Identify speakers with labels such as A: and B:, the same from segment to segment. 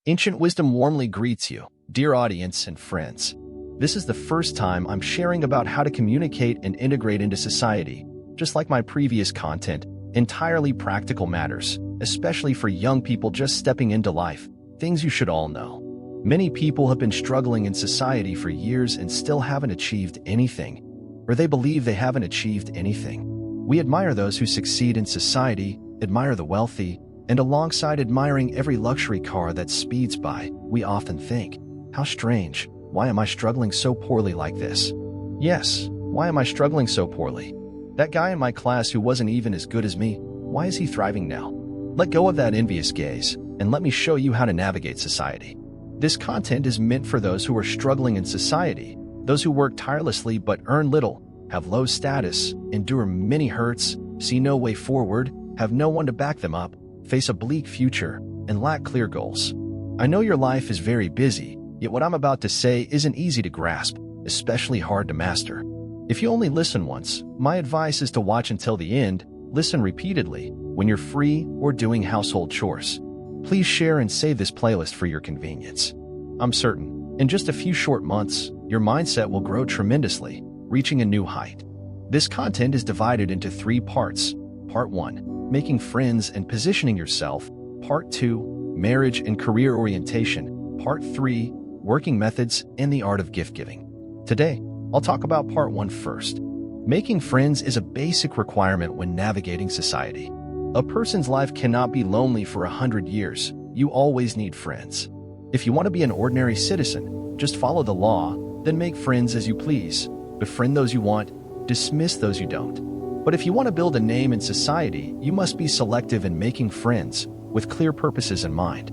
A: Ancient wisdom warmly greets you, dear audience and friends. This is the first time I'm sharing about how to communicate and integrate into society, just like my previous content, entirely practical matters, especially for young people just stepping into life, things you should all know. Many people have been struggling in society for years and still haven't achieved anything, or they believe they haven't achieved anything. We admire those who succeed in society, admire the wealthy, and alongside admiring every luxury car that speeds by, we often think, how strange, why am I struggling so poorly like this? Yes, why am I struggling so poorly? That guy in my class who wasn't even as good as me, why is he thriving now? Let go of that envious gaze, and let me show you how to navigate society. This content is meant for those who are struggling in society, those who work tirelessly but earn little, have low status, endure many hurts, see no way forward, have no one to back them up, face a bleak future, and lack clear goals. I know your life is very busy, yet what I'm about to say isn't easy to grasp, especially hard to master. If you only listen once, my advice is to watch until the end, listen repeatedly, when you're free or doing household chores. Please share and save this playlist for your convenience. I'm certain, in just a few short months, your mindset will grow tremendously, reaching a new height. This content is divided into 3 parts. Part 1. Making friends and positioning yourself. Part 2. Marriage and career orientation. Part 3. Working methods and the art of gift giving. Today, I'll talk about Part 1 first. Making friends is a basic requirement when navigating society. A person's life cannot be lonely for 100 years. You always need friends. If you want to be an ordinary citizen, just follow the law, then make friends as you please. Befriend those you want, dismiss those you don't. But if you want to build a name in society, you must be selective in making friends, with clear purposes in mind.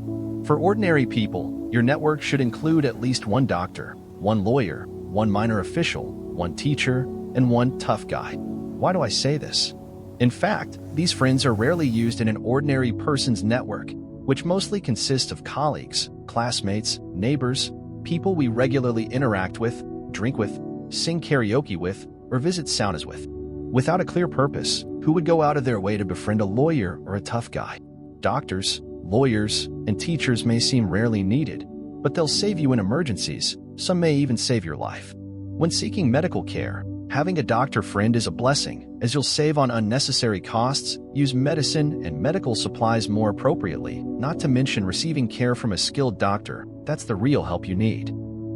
A: For ordinary people, your network should include at least 1 doctor, 1 lawyer, 1 minor official, 1 teacher, and 1 tough guy. Why do I say this? In fact, these friends are rarely used in an ordinary person's network, which mostly consists of colleagues, classmates, neighbors, people we regularly interact with, drink with, sing karaoke with, or visit saunas with. Without a clear purpose, who would go out of their way to befriend a lawyer or a tough guy? Doctors, lawyers, and teachers may seem rarely needed, but they'll save you in emergencies. Some may even save your life. When seeking medical care, having a doctor friend is a blessing, as you'll save on unnecessary costs, use medicine and medical supplies more appropriately, not to mention receiving care from a skilled doctor. That's the real help you need.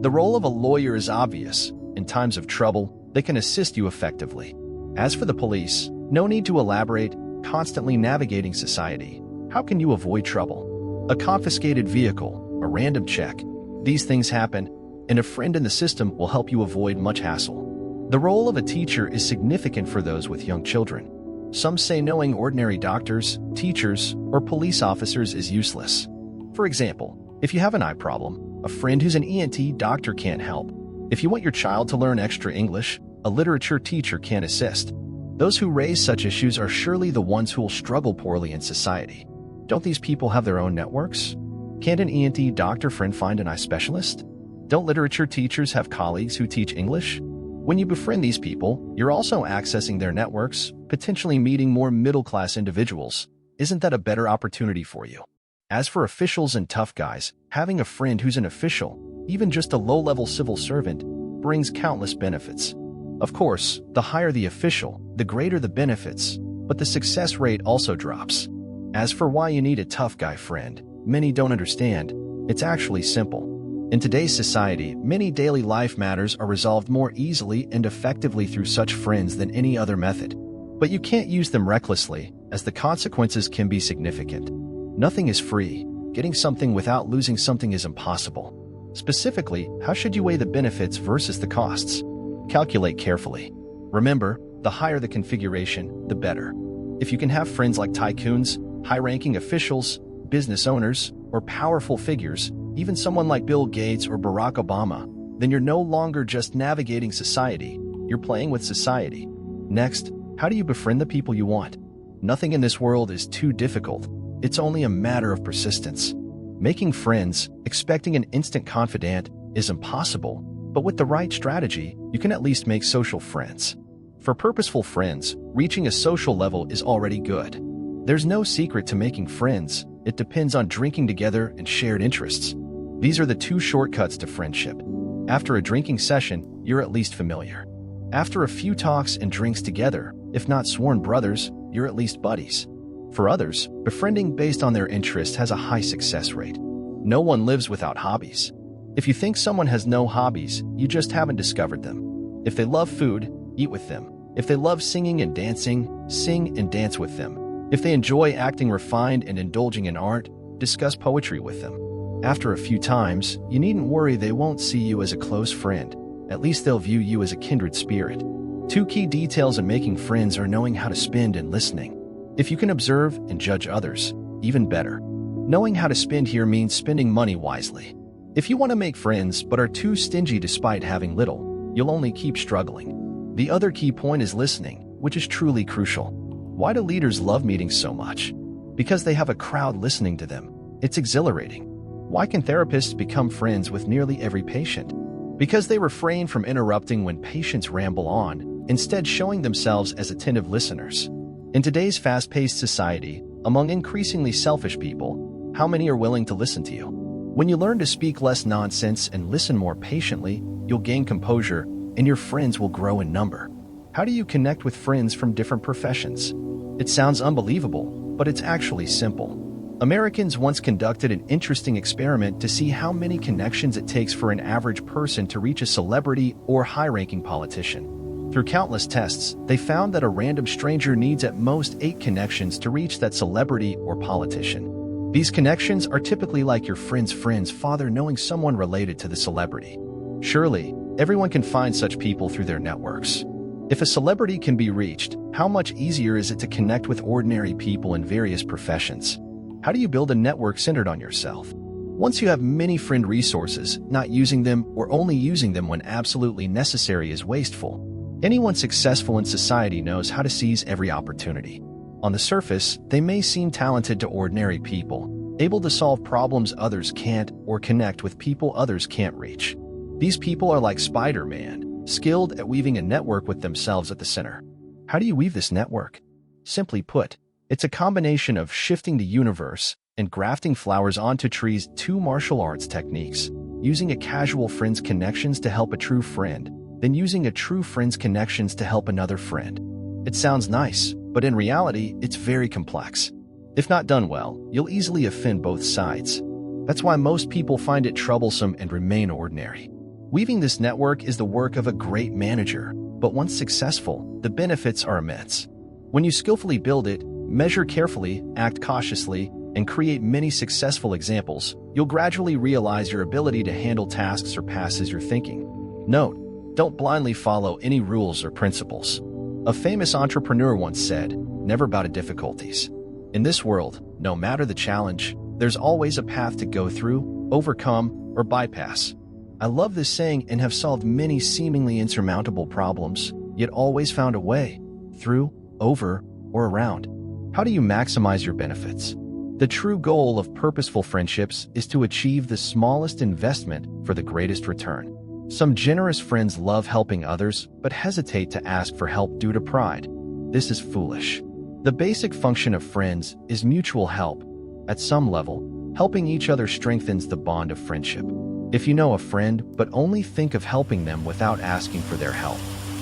A: The role of a lawyer is obvious. In times of trouble, they can assist you effectively. As for the police, no need to elaborate, constantly navigating society. How can you avoid trouble? A confiscated vehicle, a random check. These things happen, and a friend in the system will help you avoid much hassle. The role of a teacher is significant for those with young children. Some say knowing ordinary doctors, teachers, or police officers is useless. For example, if you have an eye problem, a friend who's an ENT doctor can't help. If you want your child to learn extra English, a literature teacher can assist. Those who raise such issues are surely the ones who will struggle poorly in society. Don't these people have their own networks? Can't an ENT doctor friend find an eye specialist? Don't literature teachers have colleagues who teach English? When you befriend these people, you're also accessing their networks, potentially meeting more middle-class individuals. Isn't that a better opportunity for you? As for officials and tough guys, having a friend who's an official, even just a low-level civil servant, brings countless benefits. Of course, the higher the official, the greater the benefits, but the success rate also drops. As for why you need a tough guy friend, many don't understand. It's actually simple. In today's society, many daily life matters are resolved more easily and effectively through such friends than any other method. But you can't use them recklessly, as the consequences can be significant. Nothing is free. Getting something without losing something is impossible. Specifically, how should you weigh the benefits versus the costs? Calculate carefully. Remember, the higher the configuration, the better. If you can have friends like tycoons, high-ranking officials, business owners, or powerful figures, even someone like Bill Gates or Barack Obama, then you're no longer just navigating society, you're playing with society. Next, how do you befriend the people you want? Nothing in this world is too difficult. It's only a matter of persistence. Making friends, expecting an instant confidant, is impossible, but with the right strategy, you can at least make social friends. For purposeful friends, reaching a social level is already good. There's no secret to making friends, It depends on drinking together and shared interests. These are the two shortcuts to friendship. After a drinking session, you're at least familiar. After a few talks and drinks together, if not sworn brothers, you're at least buddies. For others, befriending based on their interest has a high success rate. No one lives without hobbies. If you think someone has no hobbies, you just haven't discovered them. If they love food, eat with them. If they love singing and dancing, sing and dance with them. If they enjoy acting refined and indulging in art, discuss poetry with them. After a few times, you needn't worry they won't see you as a close friend. At least they'll view you as a kindred spirit. Two key details in making friends are knowing how to spend and listening. If you can observe and judge others, even better. Knowing how to spend here means spending money wisely. If you want to make friends but are too stingy despite having little, you'll only keep struggling. The other key point is listening, which is truly crucial. Why do leaders love meetings so much? Because they have a crowd listening to them. It's exhilarating. Why can therapists become friends with nearly every patient? Because they refrain from interrupting when patients ramble on, instead showing themselves as attentive listeners. In today's fast-paced society, among increasingly selfish people, how many are willing to listen to you? When you learn to speak less nonsense and listen more patiently, you'll gain composure, and your friends will grow in number. How do you connect with friends from different professions? It sounds unbelievable, but it's actually simple. Americans once conducted an interesting experiment to see how many connections it takes for an average person to reach a celebrity or high-ranking politician. Through countless tests, they found that a random stranger needs at most 8 connections to reach that celebrity or politician. These connections are typically like your friend's father knowing someone related to the celebrity. Surely, everyone can find such people through their networks. If a celebrity can be reached, how much easier is it to connect with ordinary people in various professions? How do you build a network centered on yourself? Once you have many friend resources, not using them or only using them when absolutely necessary is wasteful. Anyone successful in society knows how to seize every opportunity. On the surface, they may seem talented to ordinary people, able to solve problems others can't or connect with people others can't reach. These people are like Spider-Man, skilled at weaving a network with themselves at the center. How do you weave this network? Simply put, it's a combination of shifting the universe and grafting flowers onto trees, 2 martial arts techniques, using a casual friend's connections to help a true friend, then using a true friend's connections to help another friend. It sounds nice, but in reality, it's very complex. If not done well, you'll easily offend both sides. That's why most people find it troublesome and remain ordinary. Weaving this network is the work of a great manager, but once successful, the benefits are immense. When you skillfully build it, measure carefully, act cautiously, and create many successful examples, you'll gradually realize your ability to handle tasks surpasses your thinking. Note, don't blindly follow any rules or principles. A famous entrepreneur once said, "Never bow to difficulties." In this world, no matter the challenge, there's always a path to go through, overcome, or bypass. I love this saying and have solved many seemingly insurmountable problems, yet always found a way, through, over, or around. How do you maximize your benefits? The true goal of purposeful friendships is to achieve the smallest investment for the greatest return. Some generous friends love helping others, but hesitate to ask for help due to pride. This is foolish. The basic function of friends is mutual help. At some level, helping each other strengthens the bond of friendship. If you know a friend, but only think of helping them without asking for their help,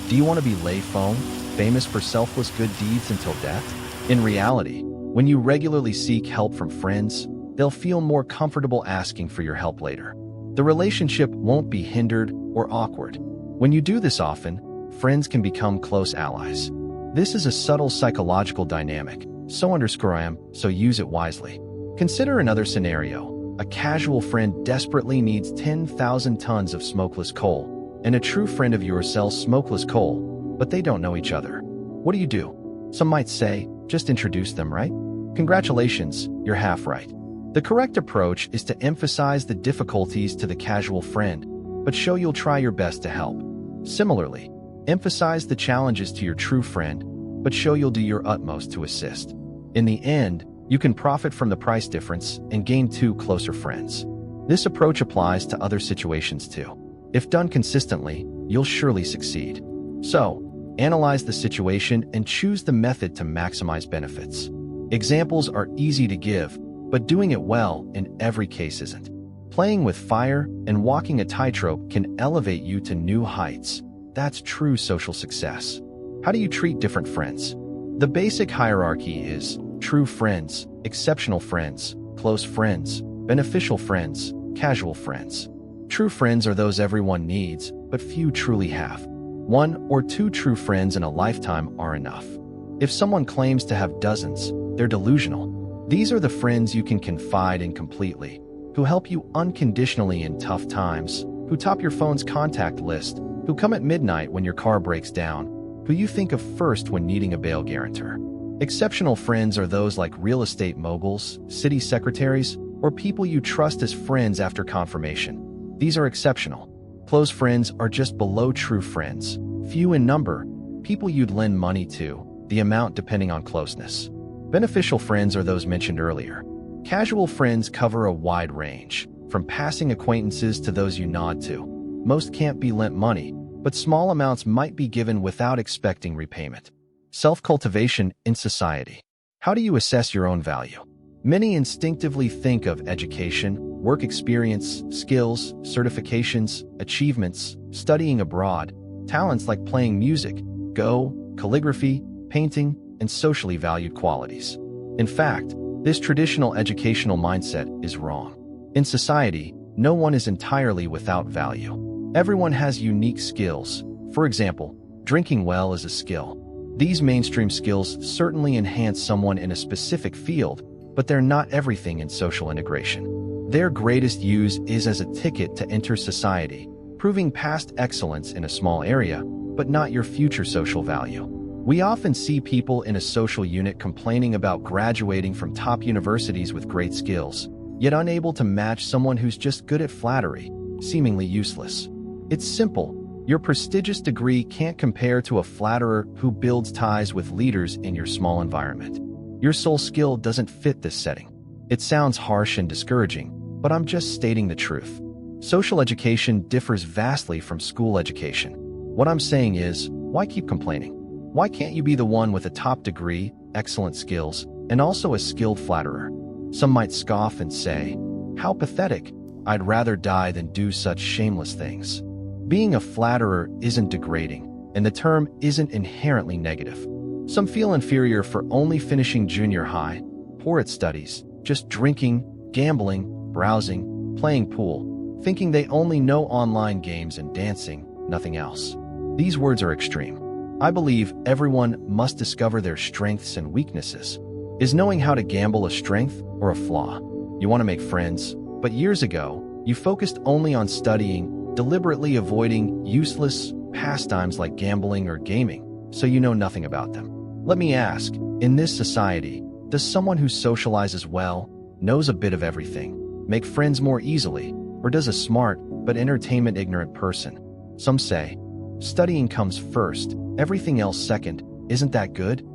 A: do you want to be lay foam, famous for selfless good deeds until death? In reality, when you regularly seek help from friends, they'll feel more comfortable asking for your help later. The relationship won't be hindered or awkward. When you do this often, friends can become close allies. This is a subtle psychological dynamic, so use it wisely. Consider another scenario. A casual friend desperately needs 10,000 tons of smokeless coal, and a true friend of yours sells smokeless coal, but they don't know each other. What do? Some might say, just introduce them, right? Congratulations, you're half right. The correct approach is to emphasize the difficulties to the casual friend, but show you'll try your best to help. Similarly, emphasize the challenges to your true friend, but show you'll do your utmost to assist. In the end, you can profit from the price difference and gain 2 closer friends. This approach applies to other situations too. If done consistently, you'll surely succeed. So, analyze the situation and choose the method to maximize benefits. Examples are easy to give, but doing it well in every case isn't. Playing with fire and walking a tightrope can elevate you to new heights. That's true social success. How do you treat different friends? The basic hierarchy is true friends, exceptional friends, close friends, beneficial friends, casual friends. True friends are those everyone needs, but few truly have. 1 or 2 true friends in a lifetime are enough. If someone claims to have dozens, they're delusional. These are the friends you can confide in completely, who help you unconditionally in tough times, who top your phone's contact list, who come at midnight when your car breaks down, who you think of first when needing a bail guarantor. Exceptional friends are those like real estate moguls, city secretaries, or people you trust as friends after confirmation. These are exceptional. Close friends are just below true friends, few in number, people you'd lend money to, the amount depending on closeness. Beneficial friends are those mentioned earlier. Casual friends cover a wide range, from passing acquaintances to those you nod to. Most can't be lent money, but small amounts might be given without expecting repayment. Self-cultivation in society. How do you assess your own value? Many instinctively think of education, work experience, skills, certifications, achievements, studying abroad, talents like playing music, Go, calligraphy, painting, and socially valued qualities. In fact, this traditional educational mindset is wrong. In society, no one is entirely without value. Everyone has unique skills. For example, drinking well is a skill. These mainstream skills certainly enhance someone in a specific field, but they're not everything in social integration. Their greatest use is as a ticket to enter society, proving past excellence in a small area, but not your future social value. We often see people in a social unit complaining about graduating from top universities with great skills, yet unable to match someone who's just good at flattery, seemingly useless. It's simple. Your prestigious degree can't compare to a flatterer who builds ties with leaders in your small environment. Your sole skill doesn't fit this setting. It sounds harsh and discouraging, but I'm just stating the truth. Social education differs vastly from school education. What I'm saying is, why keep complaining? Why can't you be the one with a top degree, excellent skills, and also a skilled flatterer? Some might scoff and say, "How pathetic! I'd rather die than do such shameless things." Being a flatterer isn't degrading, and the term isn't inherently negative. Some feel inferior for only finishing junior high, poor at studies, just drinking, gambling, browsing, playing pool, thinking they only know online games and dancing, nothing else. These words are extreme. I believe everyone must discover their strengths and weaknesses. Is knowing how to gamble a strength or a flaw? You want to make friends, but years ago, you focused only on studying, deliberately avoiding useless pastimes like gambling or gaming, so you know nothing about them. Let me ask, in this society, does someone who socializes well, knows a bit of everything, make friends more easily, or does a smart but entertainment-ignorant person? Some say, studying comes first, everything else second. Isn't that good?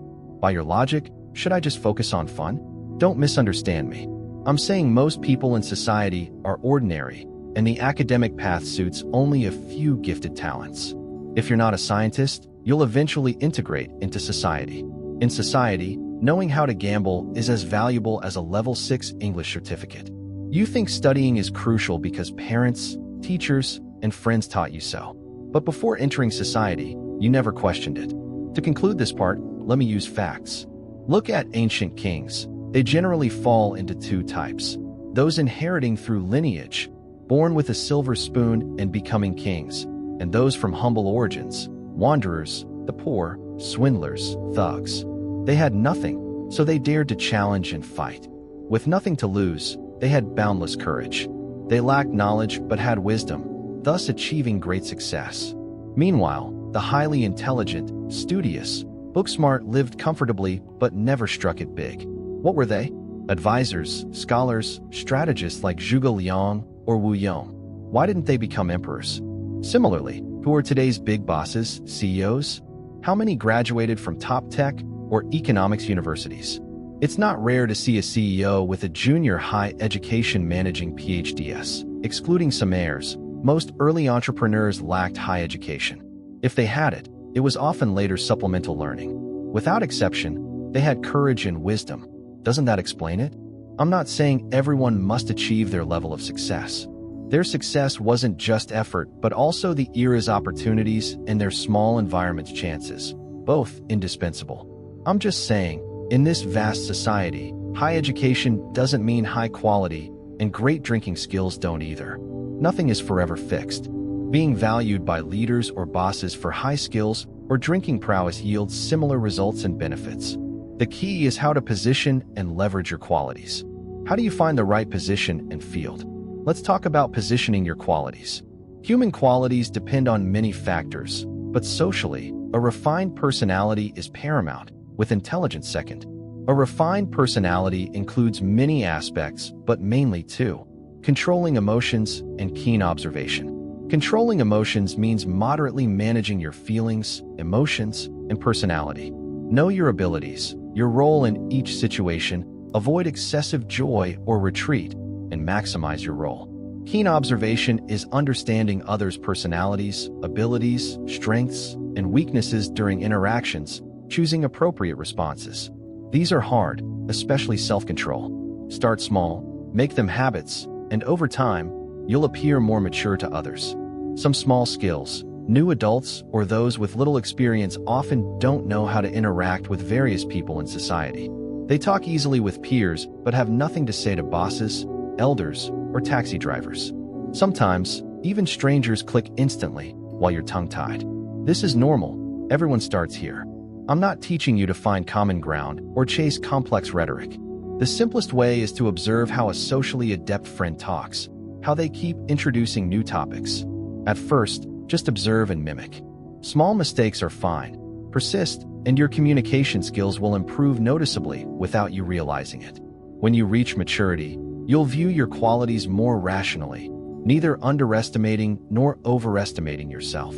A: By your logic, should I just focus on fun? Don't misunderstand me. I'm saying most people in society are ordinary, and the academic path suits only a few gifted talents. If you're not a scientist, you'll eventually integrate into society. In society, knowing how to gamble is as valuable as a level 6 English certificate. You think studying is crucial because parents, teachers, and friends taught you so. But before entering society, you never questioned it. To conclude this part, let me use facts. Look at ancient kings. They generally fall into 2 types. Those inheriting through lineage, born with a silver spoon and becoming kings, and those from humble origins, wanderers, the poor, swindlers, thugs. They had nothing, so they dared to challenge and fight. With nothing to lose, they had boundless courage. They lacked knowledge but had wisdom, thus achieving great success. Meanwhile, the highly intelligent, studious, book-smart lived comfortably but never struck it big. What were they? Advisors, scholars, strategists like Zhuge Liang or Wu Yong. Why didn't they become emperors? Similarly, who are today's big bosses, CEOs? How many graduated from top tech or economics universities? It's not rare to see a CEO with a junior high education managing PhDs. Excluding some heirs, most early entrepreneurs lacked high education. If they had it, it was often later supplemental learning. Without exception, they had courage and wisdom. Doesn't that explain it? I'm not saying everyone must achieve their level of success. Their success wasn't just effort, but also the era's opportunities and their small environment's chances, both indispensable. I'm just saying, in this vast society, high education doesn't mean high quality, and great drinking skills don't either. Nothing is forever fixed. Being valued by leaders or bosses for high skills or drinking prowess yields similar results and benefits. The key is how to position and leverage your qualities. How do you find the right position and field? Let's talk about positioning your qualities. Human qualities depend on many factors, but socially, a refined personality is paramount, with intelligence second. A refined personality includes many aspects, but mainly two: controlling emotions and keen observation. Controlling emotions means moderately managing your feelings, emotions, and personality. Know your abilities, your role in each situation, avoid excessive joy or retreat, and maximize your role. Keen observation is understanding others' personalities, abilities, strengths, and weaknesses during interactions, choosing appropriate responses. These are hard, especially self-control. Start small, make them habits, and over time, you'll appear more mature to others. Some small skills. New adults or those with little experience often don't know how to interact with various people in society. They talk easily with peers but have nothing to say to bosses, elders, or taxi drivers. Sometimes, even strangers click instantly while you're tongue-tied. This is normal. Everyone starts here. I'm not teaching you to find common ground or chase complex rhetoric. The simplest way is to observe how a socially adept friend talks, how they keep introducing new topics. At first, just observe and mimic. Small mistakes are fine. Persist, and your communication skills will improve noticeably without you realizing it. When you reach maturity, you'll view your qualities more rationally, neither underestimating nor overestimating yourself.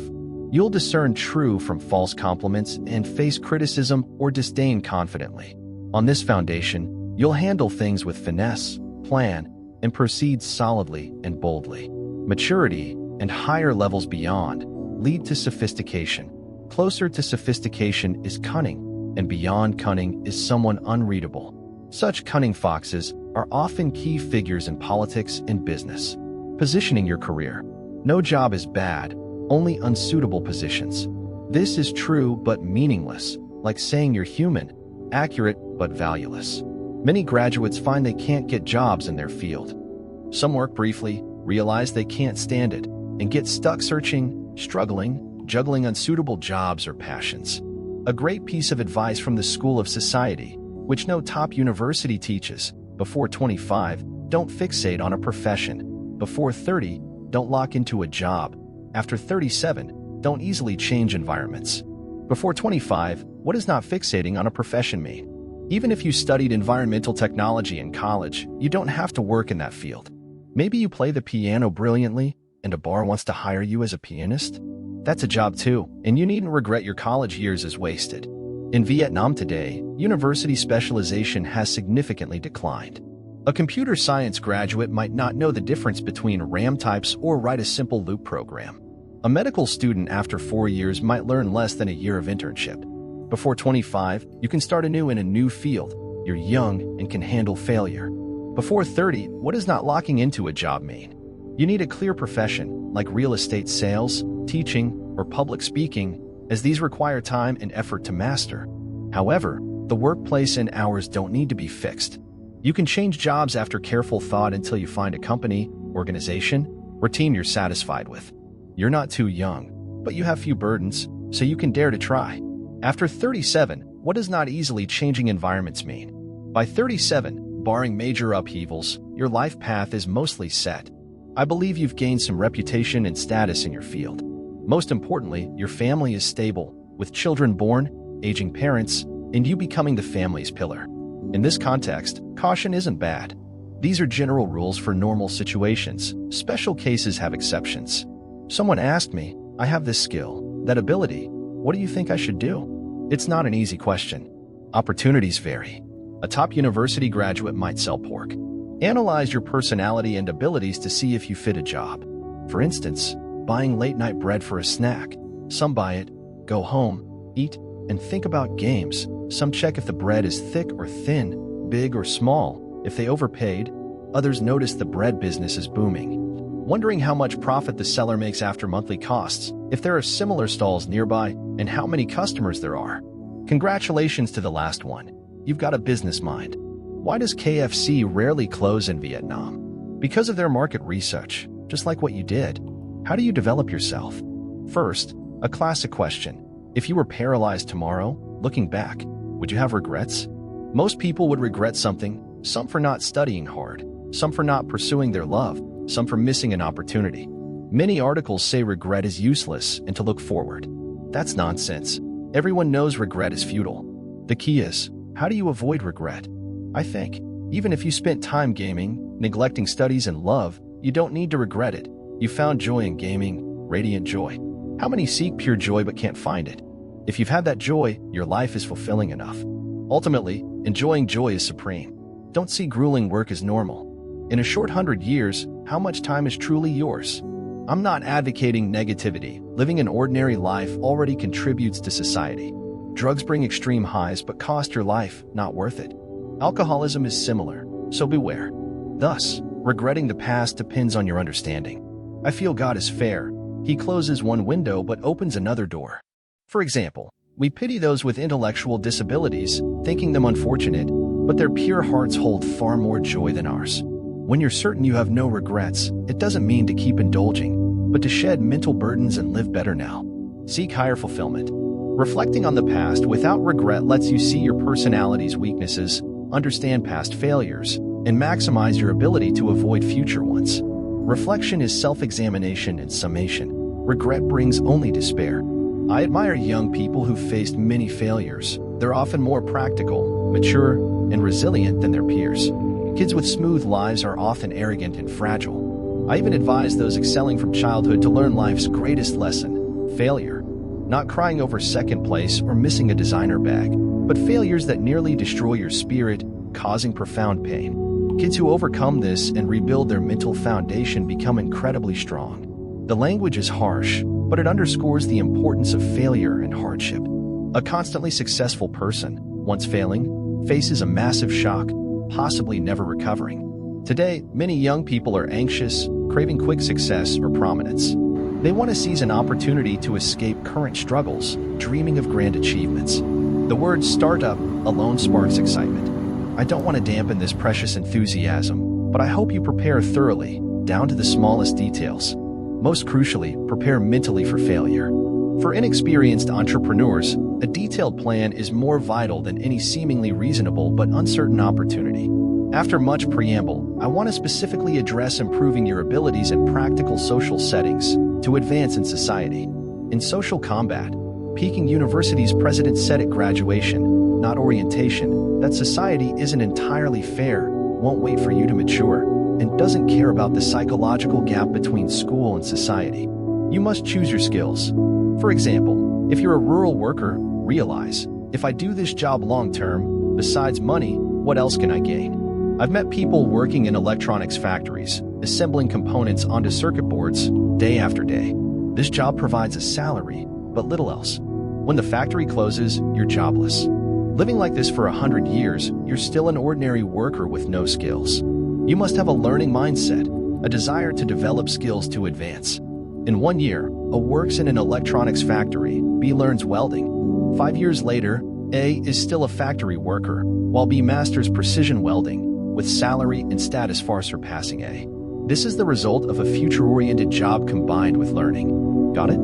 A: You'll discern true from false compliments and face criticism or disdain confidently. On this foundation, you'll handle things with finesse, plan, and proceed solidly and boldly. Maturity and higher levels beyond lead to sophistication. Closer to sophistication is cunning, and beyond cunning is someone unreadable. Such cunning foxes are often key figures in politics and business. Positioning your career. No job is bad, only unsuitable positions. This is true but meaningless, like saying you're human, accurate but valueless. Many graduates find they can't get jobs in their field. Some work briefly, realize they can't stand it, and get stuck searching, struggling, juggling unsuitable jobs or passions. A great piece of advice from the School of Society, which no top university teaches: before 25, don't fixate on a profession. Before 30, don't lock into a job. After 37, don't easily change environments. Before 25, what does not fixating on a profession mean? Even if you studied environmental technology in college, you don't have to work in that field. Maybe you play the piano brilliantly, and a bar wants to hire you as a pianist. That's a job too, and you needn't regret your college years as wasted. In Vietnam today, university specialization has significantly declined. A computer science graduate might not know the difference between RAM types or write a simple loop program. A medical student after 4 years might learn less than a year of internship. Before 25, you can start anew in a new field. You're young and can handle failure. Before 30, what does not locking into a job mean? You need a clear profession, like real estate sales, teaching, or public speaking, as these require time and effort to master. However, the workplace and hours don't need to be fixed. You can change jobs after careful thought until you find a company, organization, or team you're satisfied with. You're not too young, but you have few burdens, so you can dare to try. After 37, what does not easily changing environments mean? By 37, barring major upheavals, your life path is mostly set. I believe you've gained some reputation and status in your field. Most importantly, your family is stable, with children born, aging parents, and you becoming the family's pillar. In this context, caution isn't bad. These are general rules for normal situations. Special cases have exceptions. Someone asked me, I have this skill, that ability. What do you think I should do? It's not an easy question. Opportunities vary. A top university graduate might sell pork. Analyze your personality and abilities to see if you fit a job. For instance, buying late-night bread for a snack. Some buy it, go home, eat, and think about games. Some check if the bread is thick or thin, big or small, If they overpaid, others notice the bread business is booming, wondering how much profit the seller makes after monthly costs, if there are similar stalls nearby, and how many customers there are. Congratulations to the last one. You've got a business mind. Why does KFC rarely close in Vietnam? Because of their market research, just like what you did. How do you develop yourself? First, a classic question. If you were paralyzed tomorrow, looking back, would you have regrets? Most people would regret something, some for not studying hard, some for not pursuing their love, some for missing an opportunity. Many articles say regret is useless and to look forward. That's nonsense. Everyone knows regret is futile. The key is, how do you avoid regret? I think, even if you spent time gaming, neglecting studies and love, you don't need to regret it. You found joy in gaming, radiant joy. How many seek pure joy but can't find it? If you've had that joy, your life is fulfilling enough. Ultimately, enjoying joy is supreme. Don't see grueling work as normal. In a short 100 years, how much time is truly yours? I'm not advocating negativity. Living an ordinary life already contributes to society. Drugs bring extreme highs but cost your life, not worth it. Alcoholism is similar, so beware. Thus, regretting the past depends on your understanding. I feel God is fair. He closes one window but opens another door. For example, we pity those with intellectual disabilities, thinking them unfortunate, but their pure hearts hold far more joy than ours. When you're certain you have no regrets, it doesn't mean to keep indulging, but to shed mental burdens and live better now. Seek higher fulfillment. Reflecting on the past without regret lets you see your personality's weaknesses, understand past failures, and maximize your ability to avoid future ones. Reflection is self-examination and summation. Regret brings only despair. I admire young people who faced many failures. They're often more practical, mature, and resilient than their peers. Kids with smooth lives are often arrogant and fragile. I even advise those excelling from childhood to learn life's greatest lesson: failure. Not crying over second place or missing a designer bag, but failures that nearly destroy your spirit, causing profound pain. Kids who overcome this and rebuild their mental foundation become incredibly strong. The language is harsh, but it underscores the importance of failure and hardship. A constantly successful person, once failing, faces a massive shock, possibly never recovering. Today, many young people are anxious, craving quick success or prominence. They want to seize an opportunity to escape current struggles, dreaming of grand achievements. The word startup alone sparks excitement. I don't want to dampen this precious enthusiasm, but I hope you prepare thoroughly, down to the smallest details. Most crucially, prepare mentally for failure. For inexperienced entrepreneurs, a detailed plan is more vital than any seemingly reasonable but uncertain opportunity. After much preamble, I want to specifically address improving your abilities in practical social settings to advance in society. In social combat, Peking University's president said at graduation, not orientation, that society isn't entirely fair, won't wait for you to mature, and doesn't care about the psychological gap between school and society. You must choose your skills. For example, if you're a rural worker, realize, if I do this job long-term, besides money, what else can I gain? I've met people working in electronics factories, assembling components onto circuit boards, day after day. This job provides a salary, but little else. When the factory closes, you're jobless. Living like this for 100 years, you're still an ordinary worker with no skills. You must have a learning mindset, a desire to develop skills to advance. In 1 year, A works in an electronics factory, B learns welding. 5 years later, A is still a factory worker, while B masters precision welding, with salary and status far surpassing A. This is the result of a future-oriented job combined with learning. Got it?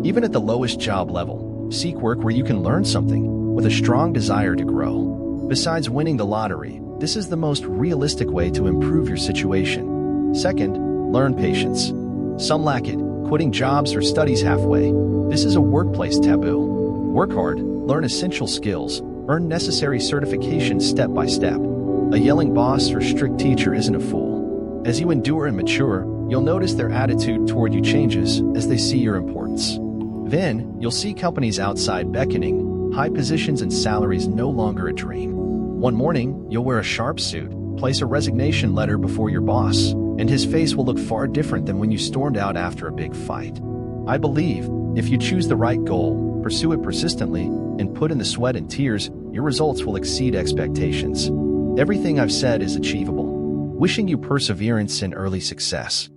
A: Even at the lowest job level, seek work where you can learn something, with a strong desire to grow. Besides winning the lottery, this is the most realistic way to improve your situation. Second, learn patience. Some lack it, quitting jobs or studies halfway. This is a workplace taboo. Work hard, learn essential skills, earn necessary certifications step by step. A yelling boss or strict teacher isn't a fool. As you endure and mature, you'll notice their attitude toward you changes as they see your importance. Then, you'll see companies outside beckoning, high positions and salaries no longer a dream. One morning, you'll wear a sharp suit, place a resignation letter before your boss, and his face will look far different than when you stormed out after a big fight. I believe, if you choose the right goal, pursue it persistently, and put in the sweat and tears, your results will exceed expectations. Everything I've said is achievable. Wishing you perseverance and early success.